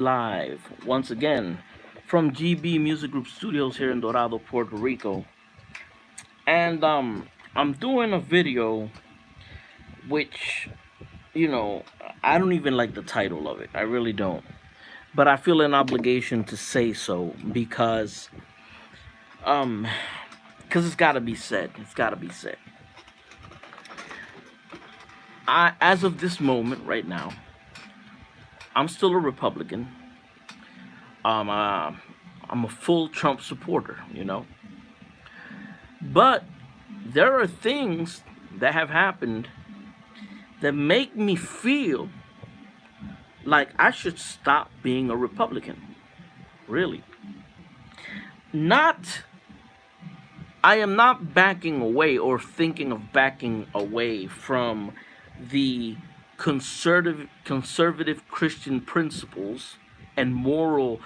live once again from GB Music Group Studios here in Dorado, Puerto Rico. And I'm doing a video which, you know, I don't even like the title of it. I really don't. But I feel an obligation to say so um because it's got to be said. It's got to be said. I as of this moment right now, I'm still a Republican. Um uh, I'm a full Trump supporter. But there are things that have happened that make me feel like I should stop being a Republican. Really. Not, I am not backing away or thinking of backing away from the conservative Christian principles and moral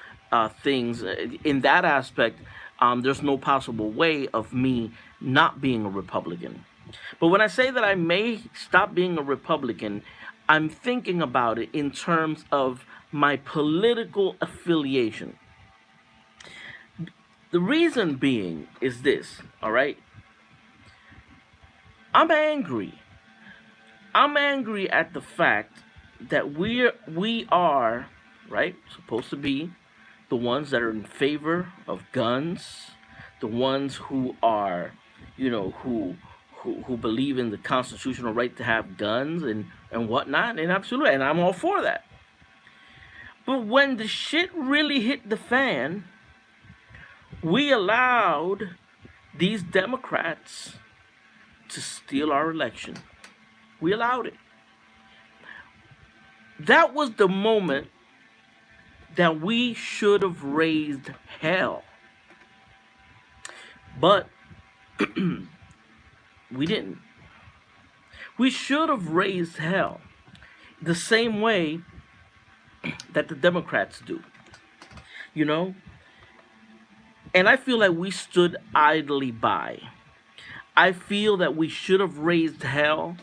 things. In that aspect, there's no possible way of me not being a Republican. But when I say that I may stop being a Republican, I'm thinking about it in terms of my political affiliation. The reason being is this, all right? I'm angry. I'm angry at the fact that we are, right, supposed to be the ones that are in favor of guns, the ones who are, who believe in the constitutional right to have guns and whatnot, and absolutely, and I'm all for that. But when the shit really hit the fan, we allowed these Democrats to steal our election. We allowed it. That was the moment that we should have raised hell. But we didn't. We should have raised hell the same way that the Democrats do. You know? And I feel like we stood idly by. I feel that we should have raised hell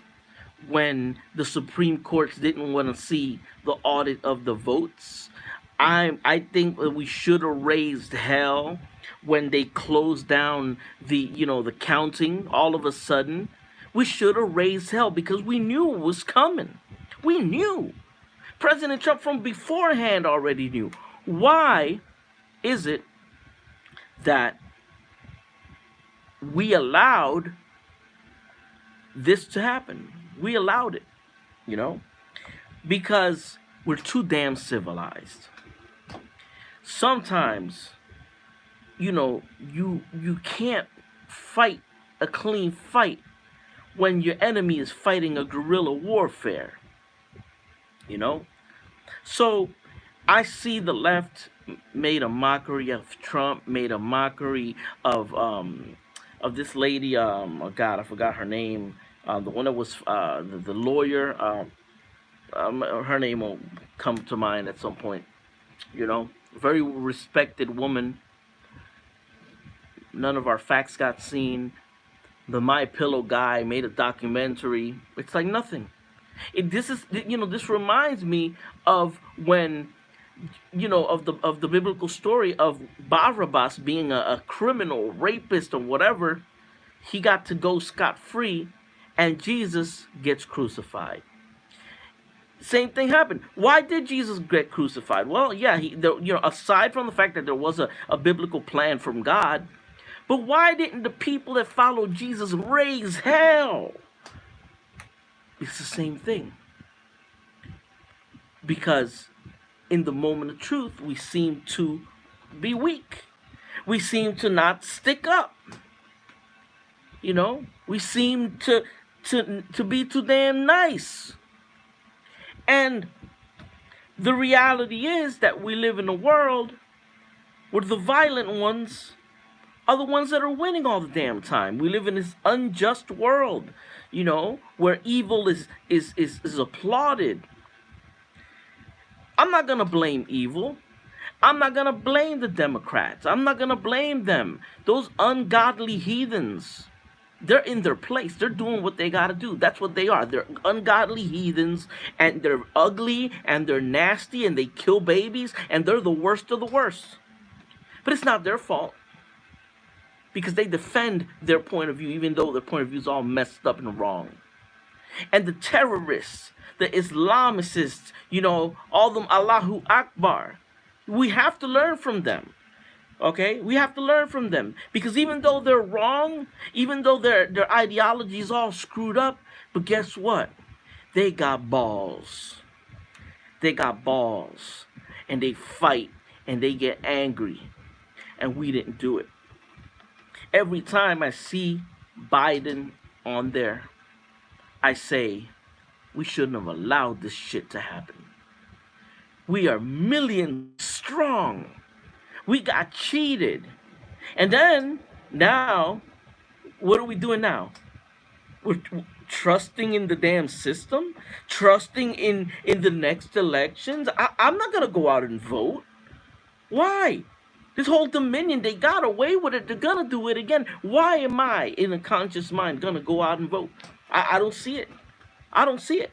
when the Supreme Court didn't want to see the audit of the votes. I think that we should have raised hell when they closed down the counting all of a sudden. We should have raised hell because we knew it was coming. We knew. President Trump from beforehand already knew. Why is it that we allowed this to happen? We allowed it, because we're too damn civilized. Sometimes, you can't fight a clean fight when your enemy is fighting a guerrilla warfare. So I see the left made a mockery of Trump, made a mockery of this lady. Oh God, I forgot her name. The one that was the lawyer. Her name will come to mind at some point. Very respected woman. None of our facts got seen. The My Pillow guy made a documentary. It's like nothing. This reminds me of when, of the biblical story of Barabbas being a criminal, rapist, or whatever. He got to go scot-free, and Jesus gets crucified. Same thing happened. Why did Jesus get crucified? Well, yeah, aside from the fact that there was a biblical plan from God, but why didn't the people that followed Jesus raise hell? It's the same thing. Because in the moment of truth, we seem to be weak. We seem to not stick up. We seem to be too damn nice. And the reality is that we live in a world where the violent ones are the ones that are winning all the damn time. We live in this unjust world, where evil is applauded. I'm not gonna blame evil. I'm not gonna blame the Democrats. I'm not gonna blame them. Those ungodly heathens. They're in their place. They're doing what they got to do. That's what they are. They're ungodly heathens, and they're ugly, and they're nasty, and they kill babies, and they're the worst of the worst. But it's not their fault, because they defend their point of view, even though their point of view is all messed up and wrong. And the terrorists, the Islamicists, all them Allahu Akbar, we have to learn from them. Okay, we have to learn from them, because even though they're wrong, even though their ideology is all screwed up, but guess what? They got balls. They got balls, and they fight, and they get angry, and we didn't do it. Every time I see Biden on there, I say, we shouldn't have allowed this shit to happen. We are millions strong. We got cheated. And then, now, what are we doing now? We're trusting in the damn system? Trusting in the next elections? I'm not going to go out and vote. Why? This whole Dominion, they got away with it. They're going to do it again. Why am I, in a conscious mind, going to go out and vote? I don't see it. I don't see it.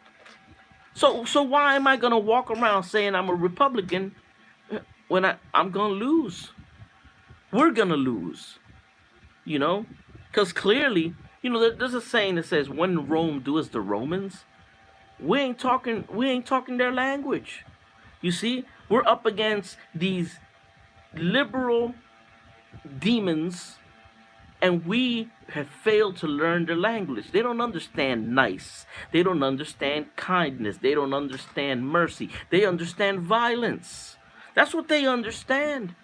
So why am I going to walk around saying I'm a Republican when I'm going to lose? We're going to lose, because clearly, there's a saying that says, when Rome do as the Romans. We ain't talking their language. You see, we're up against these liberal demons, and we have failed to learn their language. They don't understand nice. They don't understand kindness. They don't understand mercy. They understand violence. That's what they understand.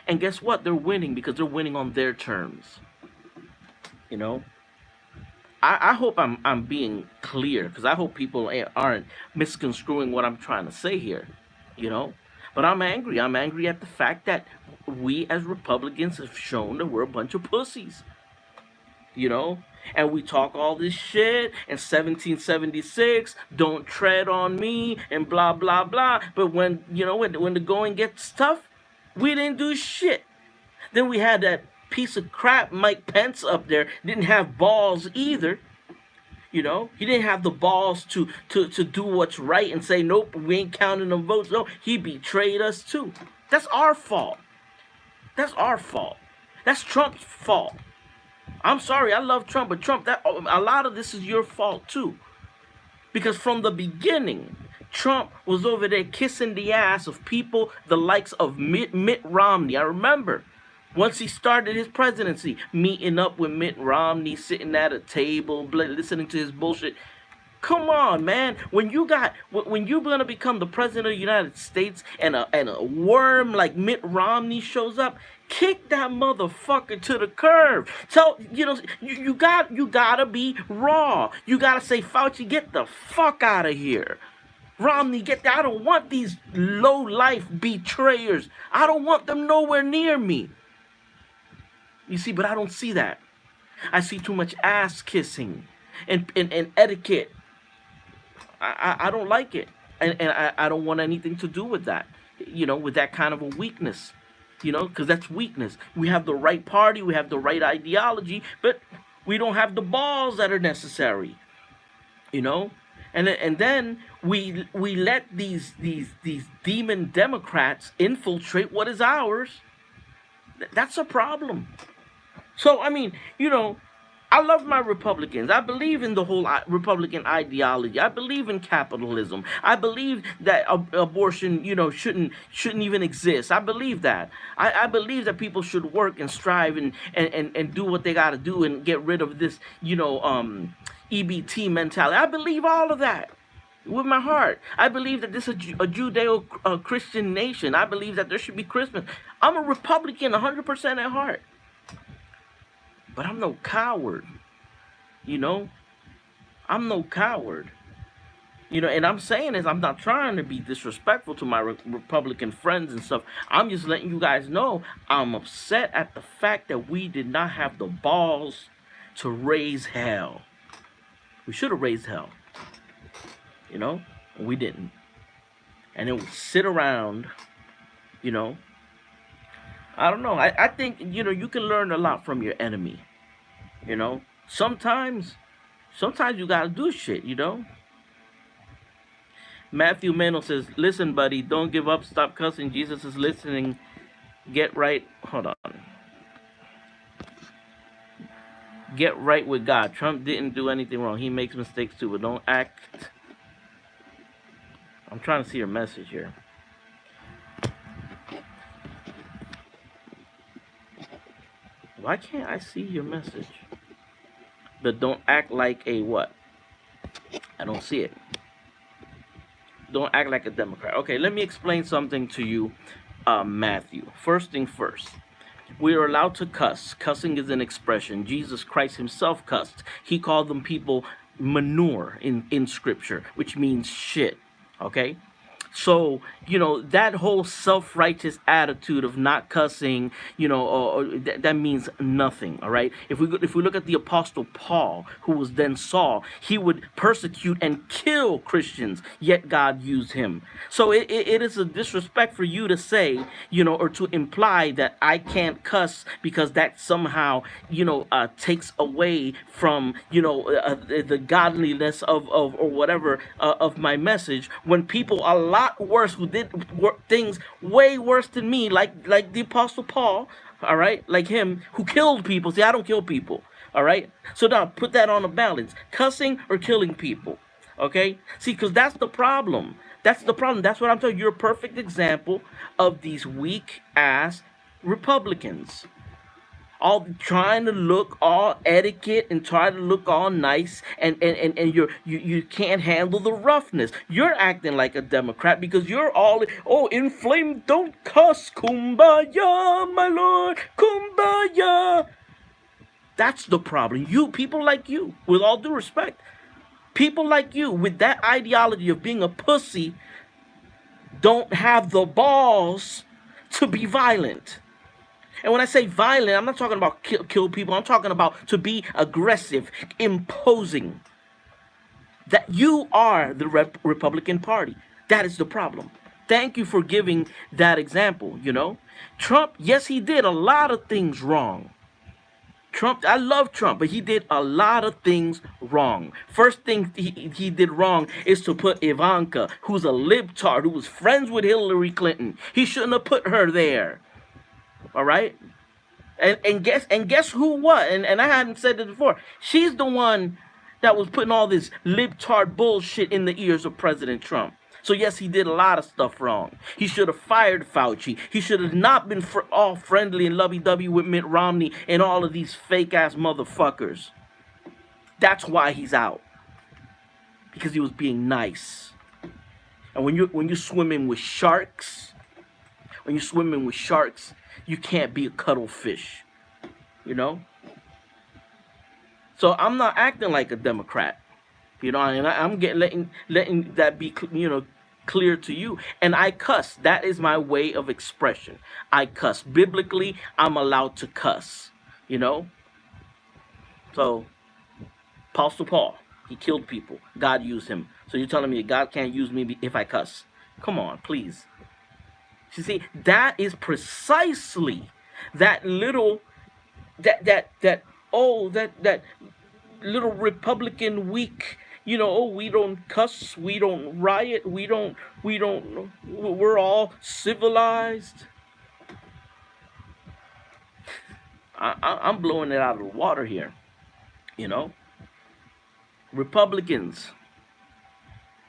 And guess what? They're winning, because they're winning on their terms. I hope I'm being clear, because I hope people aren't misconstruing what I'm trying to say here. But I'm angry. I'm angry at the fact that we as Republicans have shown that we're a bunch of pussies. And we talk all this shit, and 1776, don't tread on me, and blah, blah, blah. But when the going gets tough, we didn't do shit. Then we had that piece of crap Mike Pence up there, didn't have balls either. He didn't have the balls to do what's right and say, nope, we ain't counting them votes. No, he betrayed us too. That's our fault. That's our fault. That's Trump's fault. I'm sorry, I love Trump, but Trump, a lot of this is your fault too. Because from the beginning, Trump was over there kissing the ass of people the likes of Mitt Romney. I remember once he started his presidency, meeting up with Mitt Romney, sitting at a table, listening to his bullshit. Come on, man. When you're gonna become the president of the United States, and a worm like Mitt Romney shows up, kick that motherfucker to the curb. So you gotta be raw. You gotta say, Fauci, get the fuck out of here. Romney, get that. I don't want these low life betrayers. I don't want them nowhere near me. You see, but I don't see that. I see too much ass kissing and etiquette. I don't like it. And I don't want anything to do with that, with that kind of a weakness, because that's weakness. We have the right party, we have the right ideology, but we don't have the balls that are necessary, And then we let these demon Democrats infiltrate what is ours. That's a problem. So, I love my Republicans. I believe in the whole Republican ideology. I believe in capitalism. I believe that abortion, shouldn't even exist. I believe that. I believe that people should work and strive and do what they got to do and get rid of this, EBT mentality. I believe all of that with my heart. I believe that this is a Judeo-Christian nation. I believe that there should be Christmas. I'm a Republican 100% at heart. But I'm no coward, I'm no coward. And I'm saying this, I'm not trying to be disrespectful to my Republican friends and stuff. I'm just letting you guys know I'm upset at the fact that we did not have the balls to raise hell. We should have raised hell, and we didn't. And it would sit around, I don't know. I think, you can learn a lot from your enemy, Sometimes, sometimes you gotta do shit, you know. Matthew Mano says, "Listen, buddy, don't give up. Stop cussing. Jesus is listening. Get right. Hold on. Get right with God. Trump didn't do anything wrong. He makes mistakes too, but don't act." I'm trying to see your message here. Why can't I see your message? But don't act like a what? I don't see it. Don't act like a Democrat. Okay, let me explain something to you, Matthew. First thing first. We are allowed to cuss. Cussing is an expression. Jesus Christ himself cussed. He called them people manure in scripture, which means shit. Okay? So, you know, that whole self-righteous attitude of not cussing, you know, that means nothing, all right? If we look at the Apostle Paul, who was then Saul, he would persecute and kill Christians, yet God used him. So it is a disrespect for you to say, you know, or to imply that I can't cuss because that somehow, you know, takes away from, you know, the godliness of or whatever of my message, when people a lot worse who did things way worse than me, like the Apostle Paul, all right, like him, who killed people. See, I don't kill people, all right? So now put that on a balance: cussing or killing people, okay? See, because that's the problem. That's the problem. That's what I'm telling you. You're a perfect example of these weak ass Republicans, all trying to look all etiquette and try to look all nice, and you can't handle the roughness. You're acting like a Democrat because you're all, oh, inflamed, don't cuss, kumbaya, my lord, kumbaya. That's the problem. You people like you, with all due respect, people like you with that ideology of being a pussy don't have the balls to be violent. And when I say violent, I'm not talking about kill people. I'm talking about to be aggressive, imposing. That you are the Republican Party. That is the problem. Thank you for giving that example, you know. Trump, yes, he did a lot of things wrong. Trump, I love Trump, but he did a lot of things wrong. First thing he did wrong is to put Ivanka, who's a libtard, who was friends with Hillary Clinton. He shouldn't have put her there. All right, and guess who what? And I hadn't said this before. She's the one that was putting all this libtard bullshit in the ears of President Trump. So yes, he did a lot of stuff wrong. He should have fired Fauci. He should have not been all friendly and lovey-dovey with Mitt Romney and all of these fake-ass motherfuckers. That's why he's out, because he was being nice. And when you're swimming with sharks, you can't be a cuttlefish, you know? So I'm not acting like a Democrat, you know, and I'm letting that be, you know, clear to you. And I cuss. That is my way of expression. I cuss. Biblically, I'm allowed to cuss, you know? So, Apostle Paul, he killed people. God used him. So you're telling me God can't use me if I cuss? Come on, please. You see, that is precisely that little that little Republican weak, you know, oh, we don't cuss, we don't riot, we're all civilized. I'm blowing it out of the water here, you know. Republicans,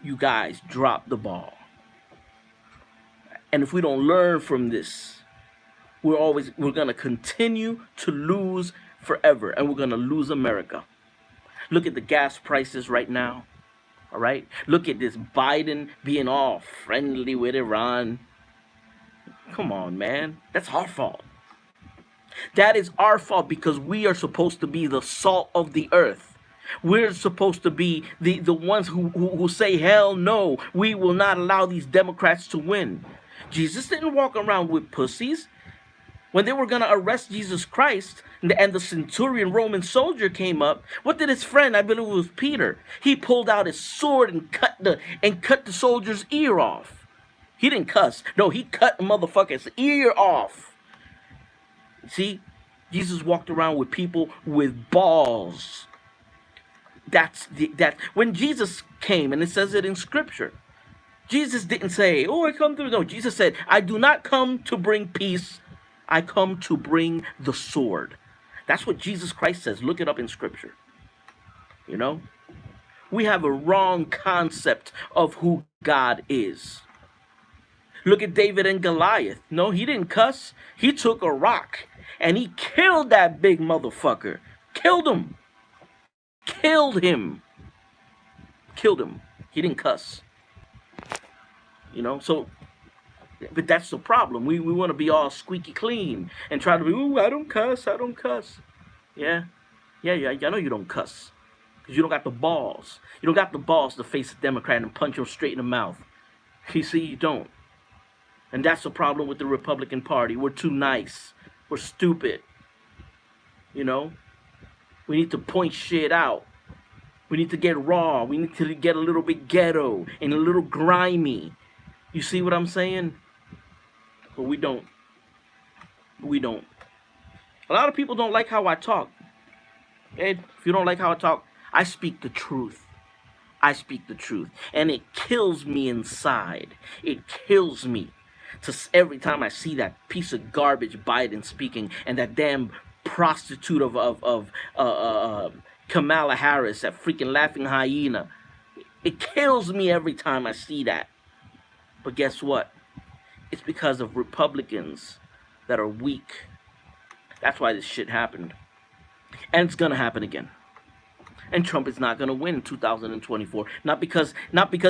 you guys drop the ball. And if we don't learn from this, we're gonna continue to lose forever, and we're gonna lose America. Look at the gas prices right now. All right. Look at this Biden being all friendly with Iran. Come on, man. That's our fault. That is our fault, because we are supposed to be the salt of the earth. We're supposed to be the ones who say, hell no, we will not allow these Democrats to win. Jesus didn't walk around with pussies. When they were going to arrest Jesus Christ, and the centurion Roman soldier came up, what did his friend, I believe it was Peter, he pulled out his sword and cut the soldier's ear off. He didn't cuss. No, he cut the motherfucker's ear off. See, Jesus walked around with people with balls. That when Jesus came, and it says it in Scripture, Jesus didn't say, "Oh, I come to," no. Jesus said, "I do not come to bring peace. I come to bring the sword." That's what Jesus Christ says. Look it up in Scripture. You know, we have a wrong concept of who God is. Look at David and Goliath. No, he didn't cuss. He took a rock and he killed that big motherfucker. Killed him. Killed him. Killed him. He didn't cuss. You know, so, but that's the problem. We want to be all squeaky clean and try to be, ooh, I don't cuss, I don't cuss. Yeah. I know you don't cuss. Because you don't got the balls. You don't got the balls to face a Democrat and punch him straight in the mouth. You see, you don't. And that's the problem with the Republican Party. We're too nice. We're stupid. You know? We need to point shit out. We need to get raw. We need to get a little bit ghetto and a little grimy. You see what I'm saying? But we don't. We don't. A lot of people don't like how I talk. Ed, if you don't like how I talk, I speak the truth. I speak the truth. And it kills me inside. It kills me. Every time I see that piece of garbage Biden speaking and that damn prostitute of Kamala Harris, that freaking laughing hyena, it kills me every time I see that. But guess what? It's because of Republicans that are weak. That's why this shit happened. And it's gonna happen again. And Trump is not going to win in 2024. Not because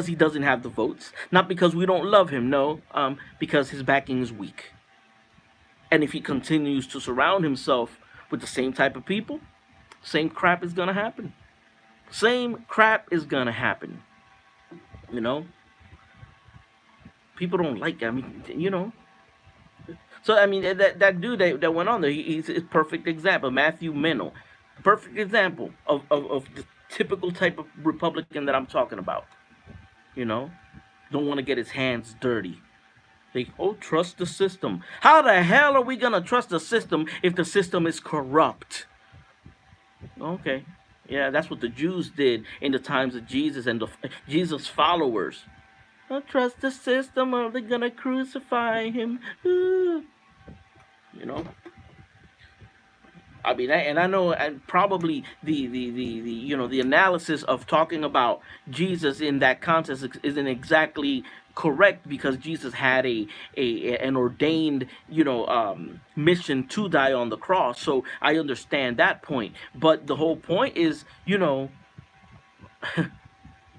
he doesn't have the votes. Not because we don't love him. No, because his backing is weak. And if he continues to surround himself with the same type of people, same crap is going to happen. Same crap is going to happen. You know? People don't like, I mean, you know. So, I mean, that dude that went on there, he's a perfect example. Matthew Mennel. Perfect example of the typical type of Republican that I'm talking about. You know, don't want to get his hands dirty. They, oh, trust the system. How the hell are we gonna trust the system if the system is corrupt? Okay, yeah, that's what the Jews did in the times of Jesus and Jesus' followers. Don't trust the system, or they're gonna crucify him. Ooh. You know. I mean, and I know, and probably the you know, the analysis of talking about Jesus in that context isn't exactly correct, because Jesus had an ordained, you know, mission to die on the cross. So I understand that point, but the whole point is, you know,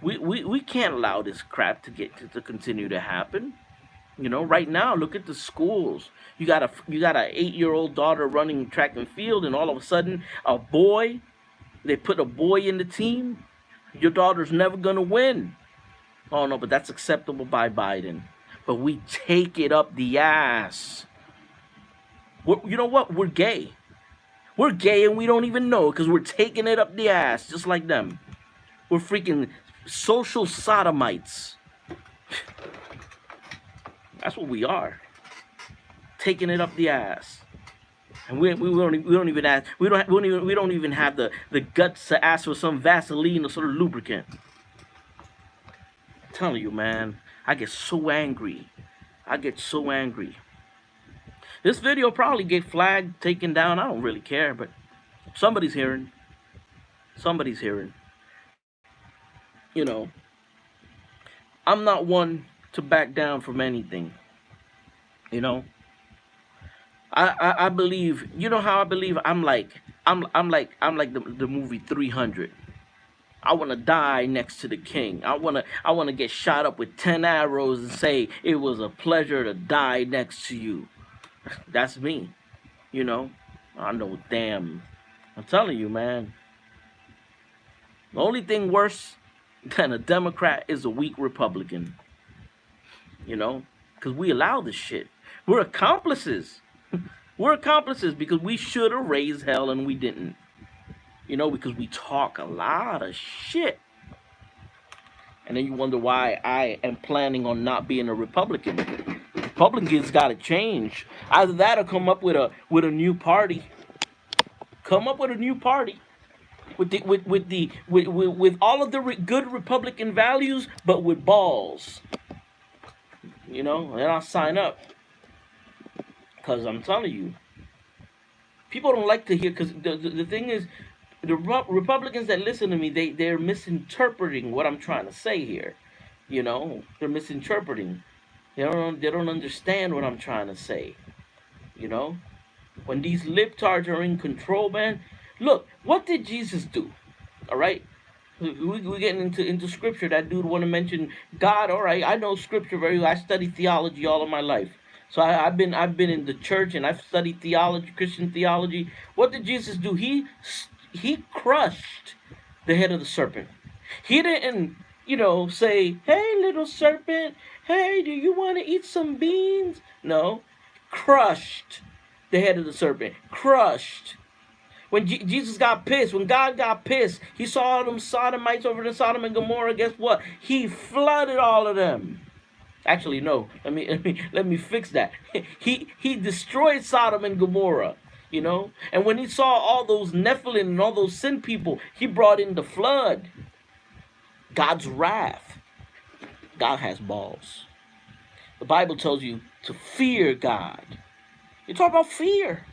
we can't allow this crap to continue to happen. You know, right now, look at the schools. You got a 8-year-old daughter running track and field, and all of a sudden, they put a boy in the team. Your daughter's never gonna win. Oh no, but that's acceptable by Biden. But we take it up the ass. You know what? We're gay. We're gay and we don't even know, because we're taking it up the ass just like them. We're freaking social sodomites. That's what we are. Taking it up the ass. And we don't even have the guts to ask for some Vaseline or sort of lubricant. I'm telling you, man, I get so angry. This video probably get flagged, taken down. I don't really care, but somebody's hearing. You know, I'm not one to back down from anything. You know, I believe, you know how I believe? I'm like the movie 300. I want to die next to the king. I want to get shot up with 10 arrows and say it was a pleasure to die next to you. That's me. You know, I know, damn. I'm telling you, man. The only thing worse than a Democrat is a weak Republican. You know, because we allow this shit. We're accomplices. We're accomplices because we should have raised hell and we didn't. You know, because we talk a lot of shit. And then you wonder why I am planning on not being a Republican. Republicans got to change. Either that or come up with a new party. Come up with a new party. with all of the good Republican values, but with balls. And I'll sign up, because I'm telling you, people don't like to hear. Because the thing is, the Republicans that listen to me, they're misinterpreting what I'm trying to say here. They're misinterpreting. They don't understand what I'm trying to say. You know, when these libtards are in control, man. Look, what did Jesus do? All right, we getting into scripture. That dude want to mention God. All right, I know scripture very well. I studied theology all of my life, so I've been in the church, and I've studied theology, Christian theology. What did Jesus do? He crushed the head of the serpent. He didn't, say, "Hey, little serpent, hey, do you want to eat some beans?" No, crushed the head of the serpent. Crushed. When Jesus got pissed, when God got pissed, he saw all them sodomites over in Sodom and Gomorrah. Guess what? He flooded all of them. Actually, no. Let me fix that. He destroyed Sodom and Gomorrah. And when he saw all those Nephilim and all those sin people, he brought in the flood. God's wrath. God has balls. The Bible tells you to fear God. You talk about fear.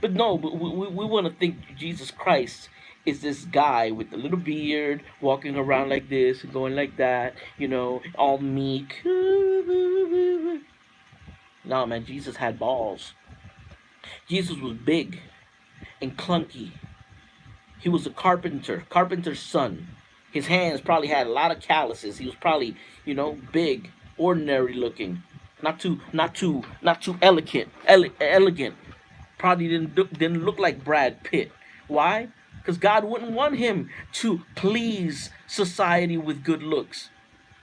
But no, we want to think Jesus Christ is this guy with the little beard, walking around like this and going like that, all meek. No, man, Jesus had balls. Jesus was big and clunky. He was a carpenter's son. His hands probably had a lot of calluses. He was probably, big, ordinary looking, not too elegant. Probably didn't look like Brad Pitt. Why? Because God wouldn't want him to please society with good looks.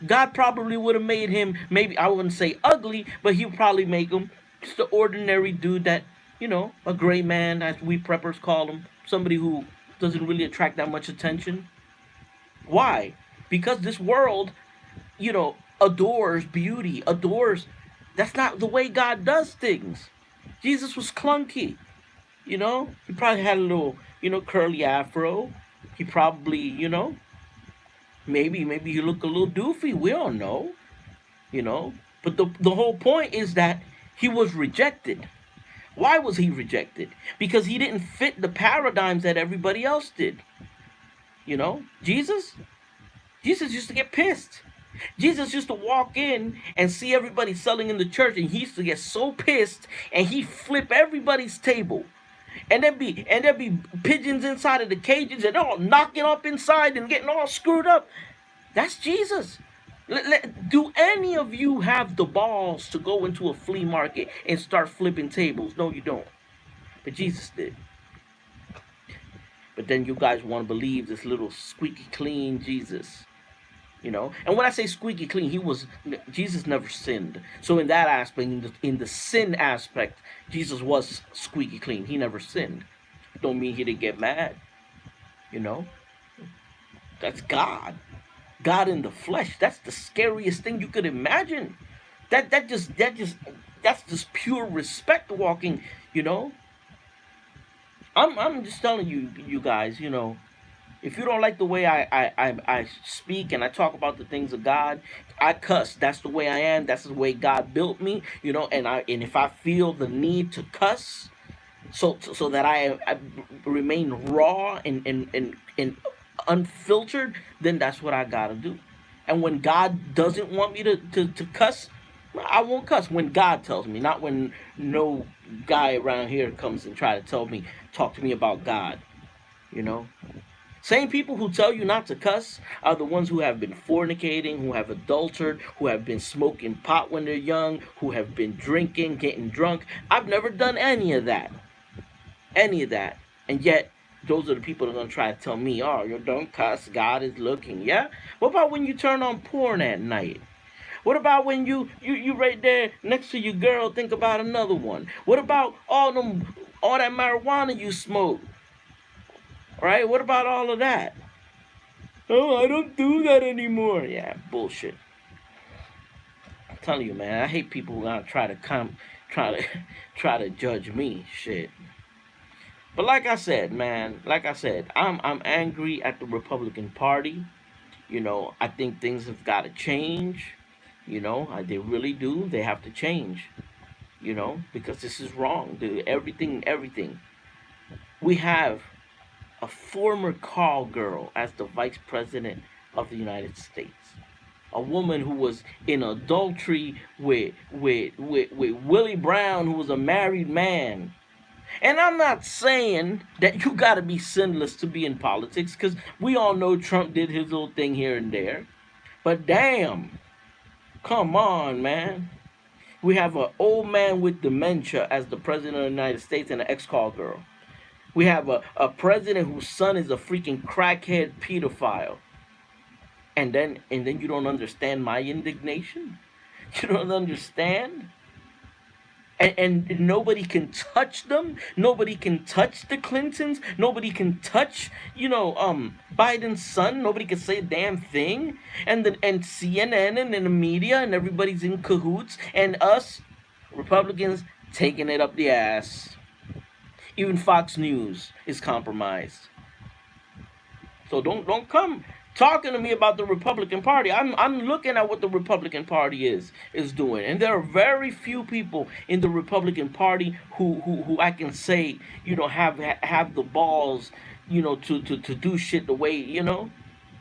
God probably would have made him, maybe I wouldn't say ugly, but he would probably make him just an ordinary dude that, a gray man, as we preppers call him, somebody who doesn't really attract that much attention. Why? Because this world, adores beauty, adores. That's not the way God does things. Jesus was clunky. He probably had a little, curly afro. He probably, maybe he looked a little doofy. We don't know. But the whole point is that he was rejected. Why was he rejected? Because he didn't fit the paradigms that everybody else did. Jesus used to get pissed. Jesus used to walk in and see everybody selling in the church, and he used to get so pissed, and he'd flip everybody's table. And there'd be pigeons inside of the cages, and they're all knocking up inside and getting all screwed up. That's Jesus. Do any of you have the balls to go into a flea market and start flipping tables? No, you don't. But Jesus did. But then you guys want to believe this little squeaky clean Jesus. And when I say squeaky clean, Jesus never sinned. So in that aspect, in the sin aspect, Jesus was squeaky clean. He never sinned. Don't mean he didn't get mad. That's God. God in the flesh. That's the scariest thing you could imagine. That's just pure respect walking. I'm just telling you guys. If you don't like the way I speak and I talk about the things of God, I cuss. That's the way I am. That's the way God built me. And if I feel the need to cuss, so that I remain raw and unfiltered, then that's what I gotta do. And when God doesn't want me to cuss, I won't cuss when God tells me, not when no guy around here comes and talk to me about God. Same people who tell you not to cuss are the ones who have been fornicating, who have adultered, who have been smoking pot when they're young, who have been drinking, getting drunk. I've never done any of that. And yet, those are the people that are going to try to tell me, oh, you don't cuss, God is looking. Yeah? What about when you turn on porn at night? What about when you right there next to your girl think about another one? What about all that marijuana you smoke? Right? What about all of that? Oh, I don't do that anymore. Yeah, bullshit. I'm telling you, man, I hate people who try to judge me. Shit. But like I said, man, like I said, I'm angry at the Republican Party. I think things have got to change. They really do. They have to change. Because this is wrong. Everything. We have a former call girl as the vice president of the United States. A woman who was in adultery with Willie Brown, who was a married man. And I'm not saying that you got to be sinless to be in politics, because we all know Trump did his little thing here and there. But damn, come on, man. We have an old man with dementia as the president of the United States and an ex-call girl. We have a president whose son is a freaking crackhead pedophile. And then you don't understand my indignation? You don't understand? And nobody can touch them. Nobody can touch the Clintons. Nobody can touch, Biden's son. Nobody can say a damn thing. And CNN and the media and everybody's in cahoots. And us, Republicans, taking it up the ass. Even Fox News is compromised. So don't come talking to me about the Republican Party. I'm looking at what the Republican Party is doing, and there are very few people in the Republican Party who I can say have the balls to do shit the way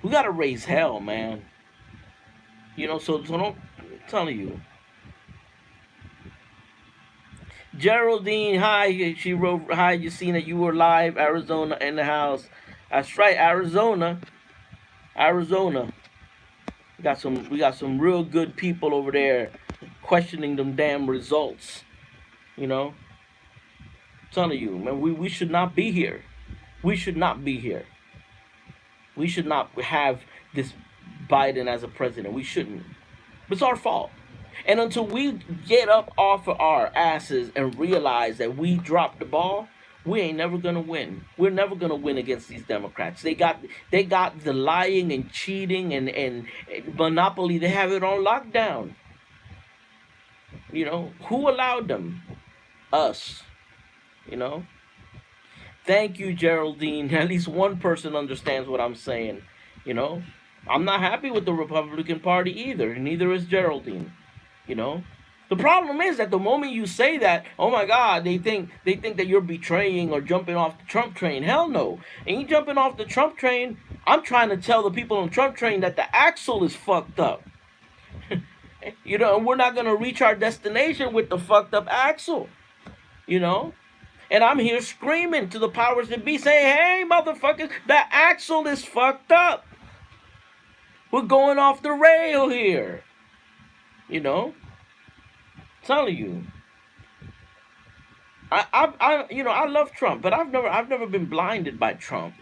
we gotta raise hell, man. So don't, I'm telling you. Geraldine, hi. She wrote, hi, you seen it. You were live, Arizona in the house. That's right, Arizona. We got some real good people over there questioning them damn results. I'm telling you, man, we should not be here. We should not be here. We should not have this Biden as a president. We shouldn't. It's our fault. And until we get up off of our asses and realize that we dropped the ball, we ain't never gonna win. We're never gonna win against these Democrats. They got the lying and cheating and monopoly. They have it on lockdown. Who allowed them? Us. Thank you, Geraldine. At least one person understands what I'm saying. I'm not happy with the Republican Party either, and neither is Geraldine. The problem is that the moment you say that, oh my God, they think that you're betraying or jumping off the Trump train. Hell no. Ain't jumping off the Trump train. I'm trying to tell the people on the Trump train that the axle is fucked up. And we're not gonna reach our destination with the fucked up axle. And I'm here screaming to the powers that be, saying, hey, motherfuckers, the axle is fucked up. We're going off the rail here. Telling you. I love Trump, but I've never been blinded by Trump.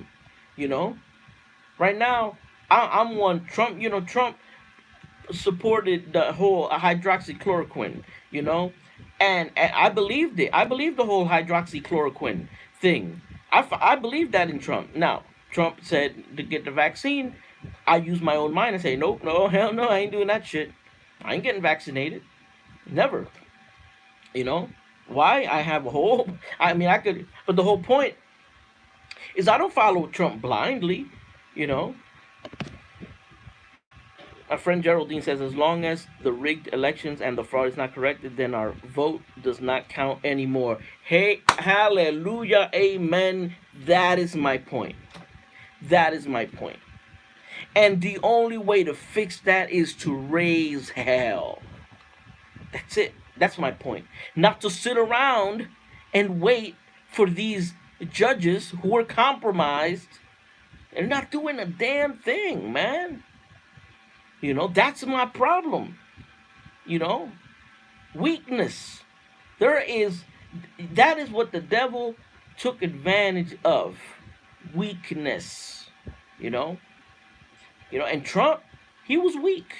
Right now, I'm one. Trump supported the whole hydroxychloroquine. And I believed it. I believed the whole hydroxychloroquine thing. I believed that in Trump. Now, Trump said to get the vaccine. I use my own mind and say, nope, no, hell no, I ain't doing that shit. I ain't getting vaccinated. Never. Why? I have I could, but the whole point is I don't follow Trump blindly. My friend Geraldine says, as long as the rigged elections and the fraud is not corrected, then our vote does not count anymore. Hey, hallelujah, amen. That is my point. And the only way to fix that is to raise hell. That's it. That's my point. Not to sit around and wait for these judges who are compromised. They're not doing a damn thing, man. That's my problem. Weakness. That is what the devil took advantage of. Weakness. And Trump, he was weak.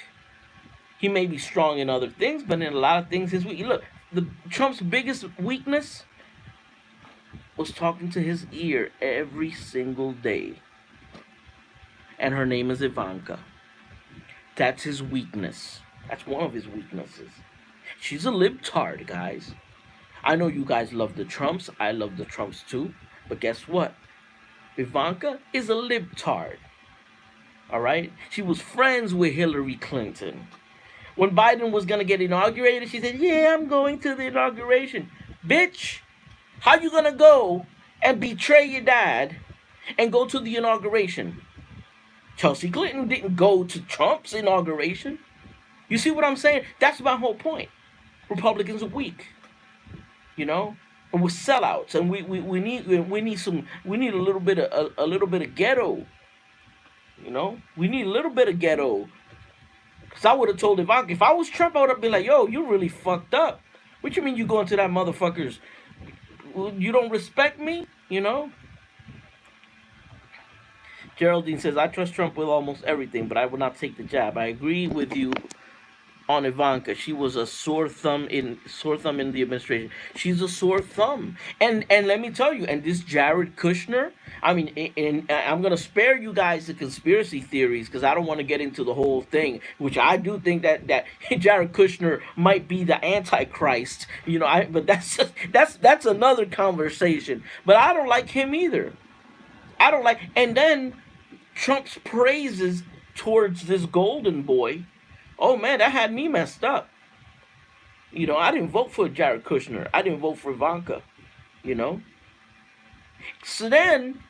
He may be strong in other things, but in a lot of things, he's weak. Look, Trump's biggest weakness was talking to his ear every single day. And her name is Ivanka. That's his weakness. That's one of his weaknesses. She's a libtard, guys. I know you guys love the Trumps. I love the Trumps too. But guess what? Ivanka is a libtard. All right? She was friends with Hillary Clinton. When Biden was going to get inaugurated, she said, "Yeah, I'm going to the inauguration." Bitch, how you going to go and betray your dad and go to the inauguration? Chelsea Clinton didn't go to Trump's inauguration. You see what I'm saying? That's my whole point. Republicans are weak, you know, and we're sellouts, and we need a little bit of ghetto, you know. We need a little bit of ghetto. Cause I would have told Ivanka, if I was Trump, I would have been like, "Yo, you really fucked up. What you mean you going to that motherfucker's? You don't respect me, you know?" Geraldine says, "I trust Trump with almost everything, but I would not take the jab. I agree with you on Ivanka. She was a sore thumb in the administration. She's a sore thumb, and let me tell you, and this Jared Kushner. I mean, and I'm gonna spare you guys the conspiracy theories because I don't want to get into the whole thing, which I do think that Jared Kushner might be the Antichrist. You know, but that's another conversation. But I don't like him either. I don't like, and then Trump's praises towards this golden boy. Oh man, that had me messed up. You know, I didn't vote for Jared Kushner. I didn't vote for Ivanka. You know? So then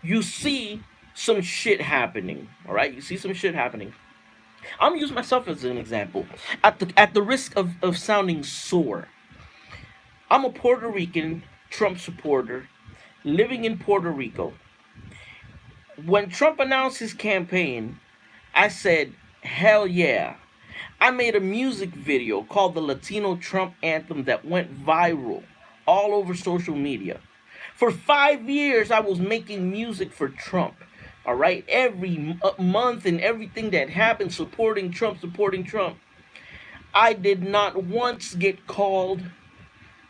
you see some shit happening. Alright? You see some shit happening. I'm gonna use myself as an example. At the risk of sounding sore. I'm a Puerto Rican Trump supporter living in Puerto Rico. When Trump announced his campaign, I said, hell yeah. I made a music video called the Latino Trump Anthem that went viral all over social media. For 5 years, I was making music for Trump. All right, every month and everything that happened, supporting Trump. I did not once get called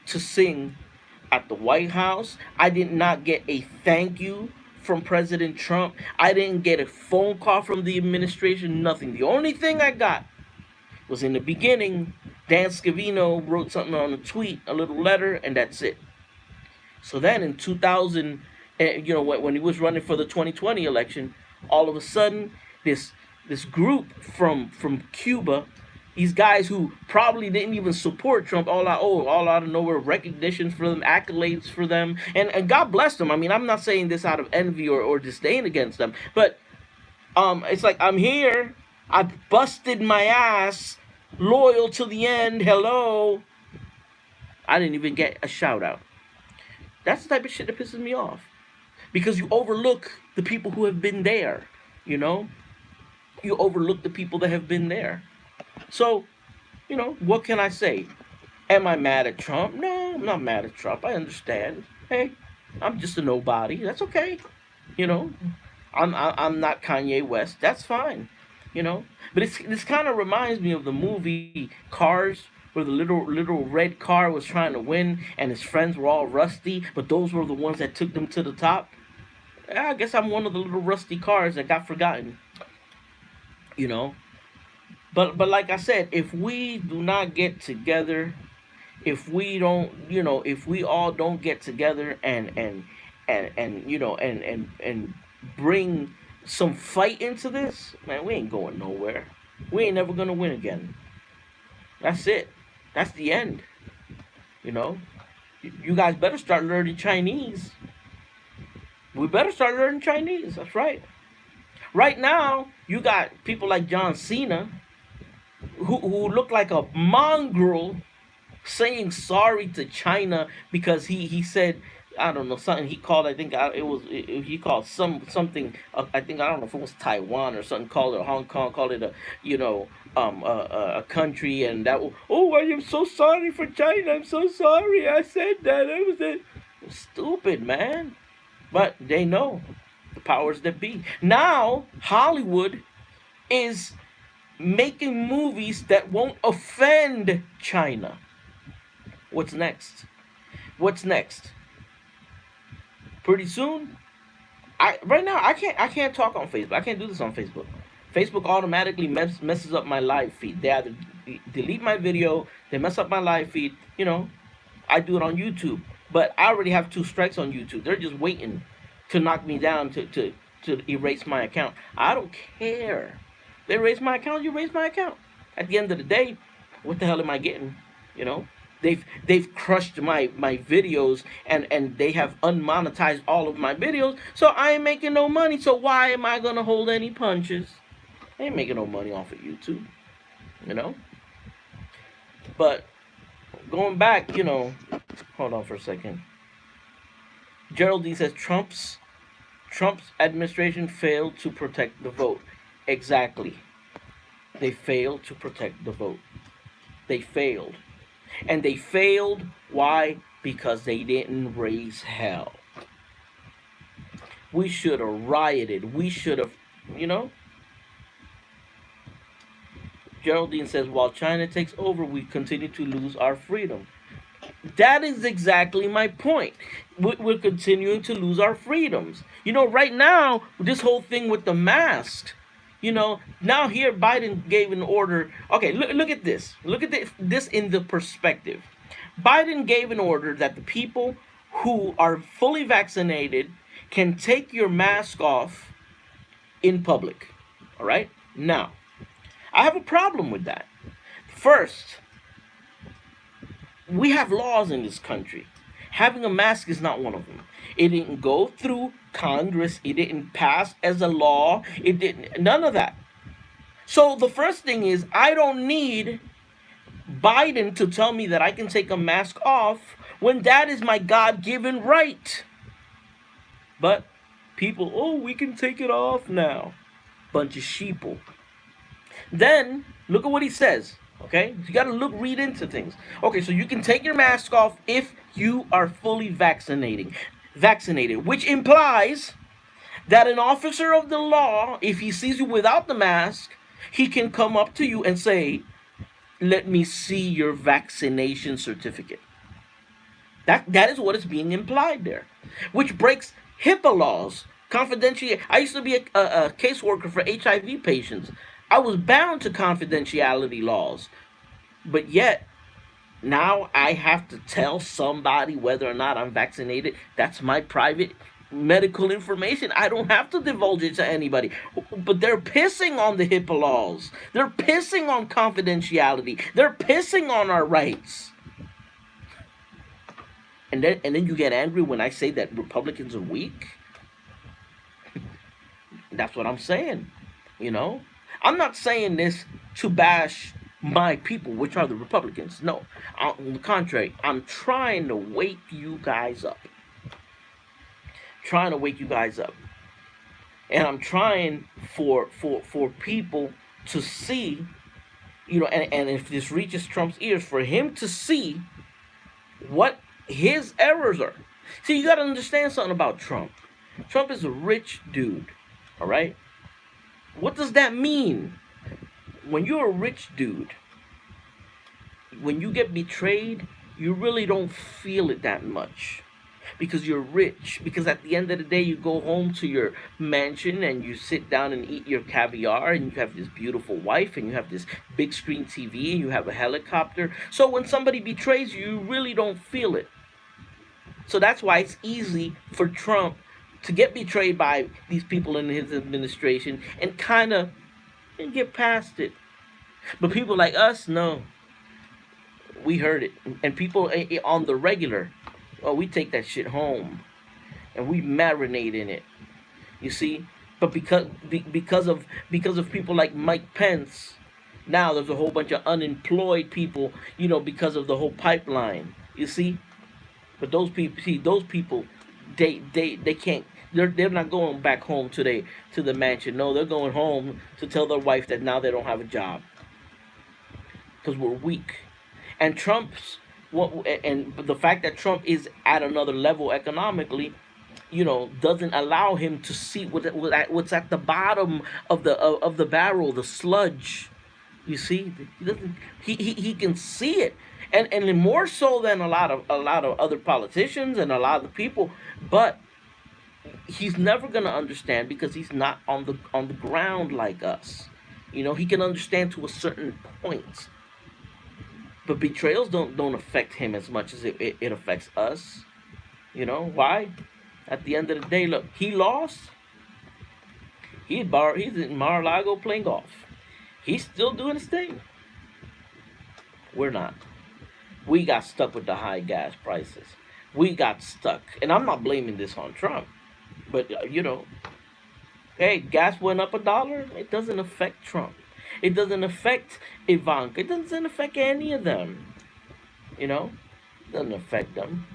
to sing at the White House. I did not get a thank you from President Trump. I didn't get a phone call from the administration, nothing. The only thing I got was in the beginning, Dan Scavino wrote something on a tweet, a little letter, and that's it. So then in 2000, when he was running for the 2020 election, all of a sudden, this group from Cuba, these guys who probably didn't even support Trump, all out of nowhere, recognition for them, accolades for them, and God bless them. I mean, I'm not saying this out of envy or disdain against them, but it's like, I'm here, I busted my ass, loyal to the end, hello. I didn't even get a shout out. That's the type of shit that pisses me off. Because you overlook the people who have been there, you know? You overlook the people that have been there. So, what can I say? Am I mad at Trump? No, I'm not mad at Trump. I understand. Hey, I'm just a nobody. That's okay. I'm not Kanye West. That's fine. But this kind of reminds me of the movie Cars, where the little red car was trying to win and his friends were all rusty, but those were the ones that took them to the top. I guess I'm one of the little rusty cars that got forgotten. But like I said, if we do not get together, if we don't, if we all don't get together and bring some fight into this, man, we ain't going nowhere. We ain't never gonna win again. That's it. That's the end. You guys better start learning Chinese. We better start learning Chinese. That's right. Right now, you got people like John Cena who look like a mongrel saying sorry to China because he said, I don't know, something he called, I think he called something, I think, I don't know if it was Taiwan or something, called it Hong Kong, called it a country, and that, oh, I am so sorry for China, I'm so sorry, I said that, it was it. Stupid, man. But they know, the powers that be. Now, Hollywood is making movies that won't offend China. What's next? Pretty soon, right now I can't talk on Facebook. I can't do this on Facebook. Facebook automatically messes up my live feed. They either delete my video, they mess up my live feed. I do it on YouTube. But I already have 2 strikes on YouTube. They're just waiting to knock me down to erase my account. I don't care. They erase my account, you erase my account. At the end of the day, what the hell am I getting? You know? They've crushed my videos, and they have unmonetized all of my videos, so I ain't making no money. So why am I gonna hold any punches? I ain't making no money off of YouTube, you know? But going back, hold on for a second. Geraldine says Trump's administration failed to protect the vote. Exactly. They failed to protect the vote. They failed. And they failed, why? Because they didn't raise hell. We should have rioted. We should have, Geraldine says, while China takes over, we continue to lose our freedom. That is exactly my point. We're continuing to lose our freedoms. Right now, this whole thing with the masks, now here Biden gave an order. Okay, look at this. Look at this in the perspective. Biden gave an order that the people who are fully vaccinated can take your mask off in public. All right? Now, I have a problem with that. First, we have laws in this country. Having a mask is not one of them. It didn't go through Congress. It didn't pass as a law. It didn't, none of that. So the first thing is, I don't need Biden to tell me that I can take a mask off when that is my God-given right. But people, oh, we can take it off now. Bunch of sheeple. Then, look at what he says. Okay, you got to read into things. Okay, so you can take your mask off if you are fully vaccinated, which implies that an officer of the law, if he sees you without the mask, he can come up to you and say, let me see your vaccination certificate. That is what is being implied there, which breaks HIPAA laws, confidentiality. I used to be a caseworker for HIV patients. I was bound to confidentiality laws, but yet now I have to tell somebody whether or not I'm vaccinated. That's my private medical information. I don't have to divulge it to anybody. But they're pissing on the HIPAA laws. They're pissing on confidentiality. They're pissing on our rights. And then you get angry when I say that Republicans are weak. That's what I'm saying, I'm not saying this to bash my people, which are the Republicans. No, on the contrary, I'm trying to wake you guys up. And I'm trying for people to see, and if this reaches Trump's ears, for him to see what his errors are. See, you got to understand something about Trump. Trump is a rich dude, all right? What does that mean? When you're a rich dude, when you get betrayed, you really don't feel it that much because you're rich. Because at the end of the day, you go home to your mansion and you sit down and eat your caviar, and you have this beautiful wife, and you have this big screen TV, and you have a helicopter. So when somebody betrays you, you really don't feel it. So that's why it's easy for Trump to get betrayed by these people in his administration and kind of get past it. But people like us, no. We heard it. And people on the regular, well, we take that shit home and we marinate in it. You see? But because of people like Mike Pence, now there's a whole bunch of unemployed people, because of the whole pipeline. You see? But those people, they can't. They're not going back home to the mansion. No, they're going home to tell their wife that now they don't have a job because we're weak. And the fact that Trump is at another level economically, doesn't allow him to see what's at the bottom of the barrel, the sludge. You see, he can see it, and more so than a lot of other politicians and a lot of the people, but he's never going to understand because he's not on the ground like us. He can understand to a certain point, but betrayals don't affect him as much as it affects us. You know why? At the end of the day, look, he lost. He's in Mar-a-Lago playing golf. He's still doing his thing. We're not. We got stuck with the high gas prices. We got stuck, and I'm not blaming this on Trump, but hey, gas went up $1. It doesn't affect Trump. It doesn't affect Ivanka. It doesn't affect any of them. You know, it doesn't affect them.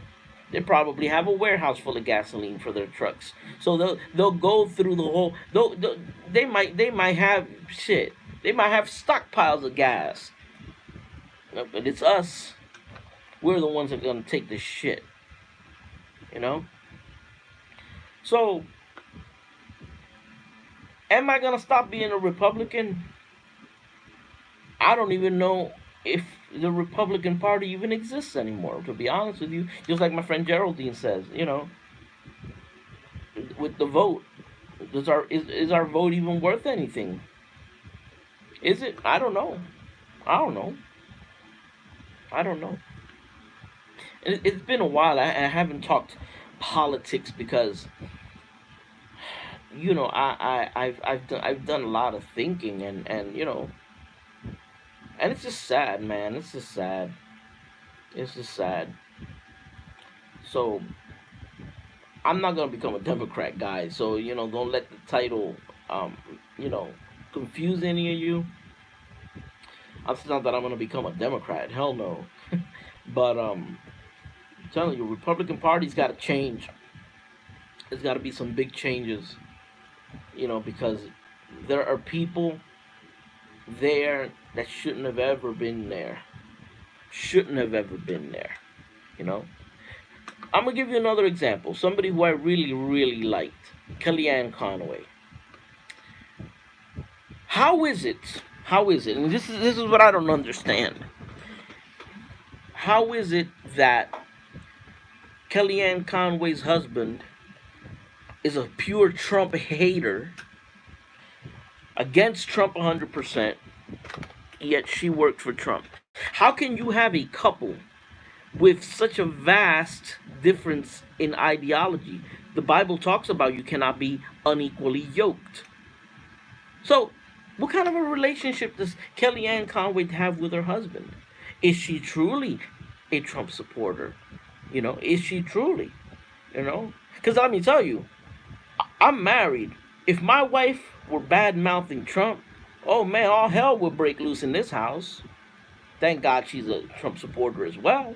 They probably have a warehouse full of gasoline for their trucks, so they'll go through the whole. They might have shit. They might have stockpiles of gas, but it's us. We're the ones that are gonna take this shit. You know. So, am I gonna stop being a Republican? I don't even know if the Republican Party even exists anymore, to be honest with you. Just like my friend Geraldine says, with the vote, is our vote even worth anything? Is it? I don't know. I don't know. I don't know. It's been a while. I haven't talked politics because I've done a lot of thinking and it's just sad, man. It's just sad. It's just sad. So I'm not gonna become a Democrat, guys. So don't let the title, you know, confuse any of you. It's not that I'm gonna become a Democrat. Hell no. But I'm telling you, Republican Party's got to change. There's got to be some big changes. Because there are people there that shouldn't have ever been there. Shouldn't have ever been there. You know. I'm gonna give you another example. Somebody who I really, really liked, Kellyanne Conway. How is it? How is it? And this is what I don't understand. How is it that Kellyanne Conway's husband is a pure Trump hater, against Trump 100%, yet she worked for Trump? How can you have a couple with such a vast difference in ideology? The Bible talks about you cannot be unequally yoked. So, what kind of a relationship does Kellyanne Conway have with her husband? Is she truly a Trump supporter? Is she truly? Because let me tell you, I'm married. If my wife were bad mouthing Trump, oh man, all hell would break loose in this house. Thank God she's a Trump supporter as well.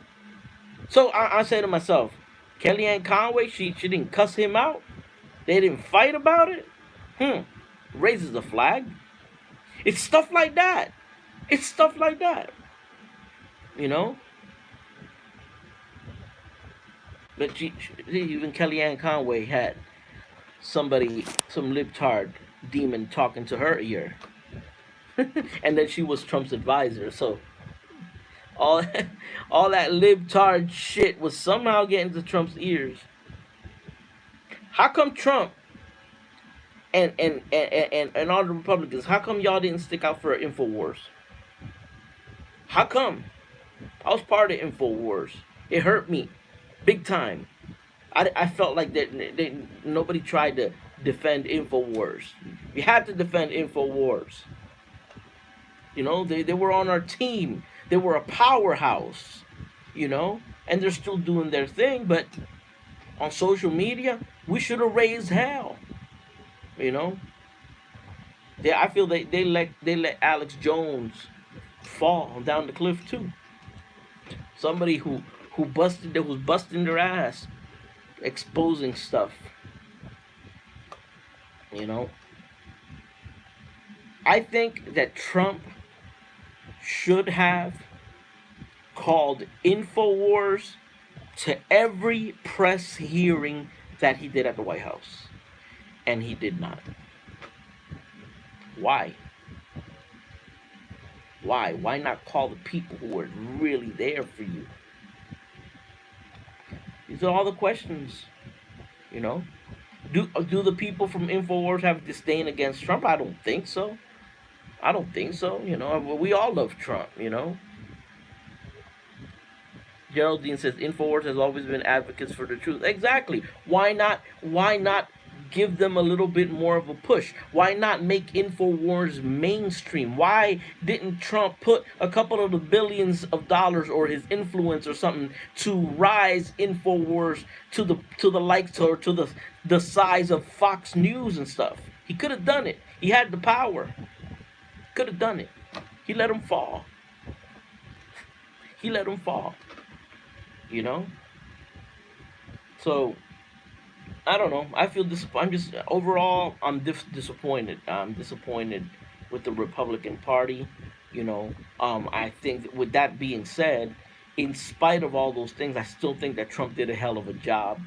So I say to myself, Kellyanne Conway, she didn't cuss him out. They didn't fight about it. Raises the flag. It's stuff like that. It's stuff like that. But even Kellyanne Conway had some libtard demon talking to her ear. And then she was Trump's advisor. So all that libtard shit was somehow getting to Trump's ears. How come Trump and all the Republicans, how come y'all didn't stick out for InfoWars? How come? I was part of InfoWars. It hurt me big time. I felt like that nobody tried to defend InfoWars. You had to defend InfoWars. They were on our team. They were a powerhouse, and they're still doing their thing. But on social media, we should have raised hell. I feel they let Alex Jones fall down the cliff too. Somebody who was busting their ass, exposing stuff. I think that Trump should have called InfoWars to every press hearing that he did at the White House. And he did not. Why? Why? Why not call the people who were really there for you? These are all the questions. Do the people from InfoWars have disdain against Trump? I don't think so. I don't think so. We all love Trump. Geraldine says Infowars has always been advocates for the truth. Exactly. Why not? Why not give them a little bit more of a push? Why not make Infowars mainstream? Why didn't Trump put a couple of the billions of dollars or his influence or something to rise Infowars to the likes or to the size of Fox News and stuff? He could have done it. He had the power. Could have done it. He let him fall. He let him fall. You know? So I don't know. I feel I'm just overall. I'm disappointed. I'm disappointed with the Republican Party. You know. I think with that being said, in spite of all those things, I still think that Trump did a hell of a job.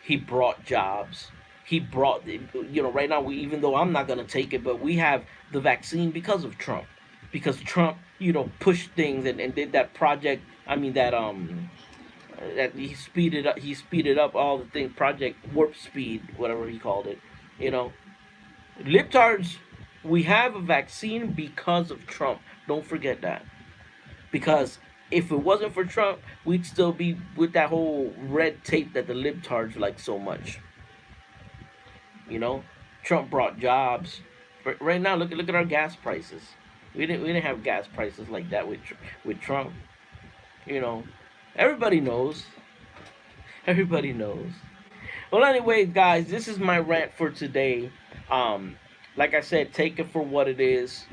He brought jobs. He brought. Right now, even though I'm not gonna take it, but we have the vaccine because of Trump. Because Trump, pushed things and did that project. I mean that he speeded up all the things, Project Warp Speed, whatever he called it. You know, libtards, we have a vaccine because of Trump. Don't forget that. Because if it wasn't for Trump, we'd still be with that whole red tape that the libtards like so much. You know, Trump brought jobs. Right now, look at our gas prices. We didn't have gas prices like that with Trump. You know, everybody knows. Everybody knows. Well, anyway, guys, this is my rant for today. Um, like I said, take it for what it is.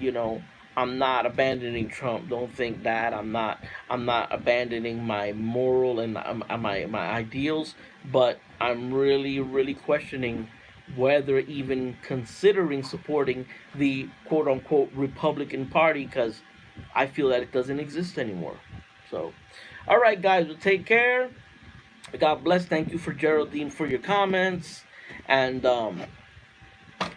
I'm not abandoning Trump. Don't think that I'm not. I'm not abandoning my moral and my ideals. But I'm really, really questioning whether even considering supporting the quote unquote Republican Party, because I feel that it doesn't exist anymore. So, all right, guys, well, take care. God bless. Thank you for Geraldine for your comments, and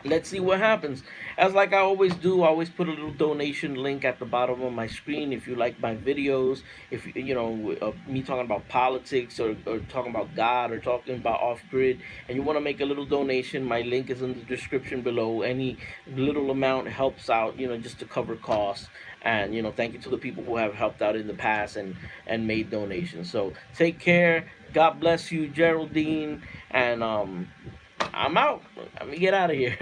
let's see what happens. As like I always do, I always put a little donation link at the bottom of my screen. If you like my videos, if me talking about politics or talking about God or talking about off grid, and you want to make a little donation, my link is in the description below. Any little amount helps out, just to cover costs. And thank you to the people who have helped out in the past and made donations. So take care. God bless you, Geraldine, and I'm out. Let me get out of here.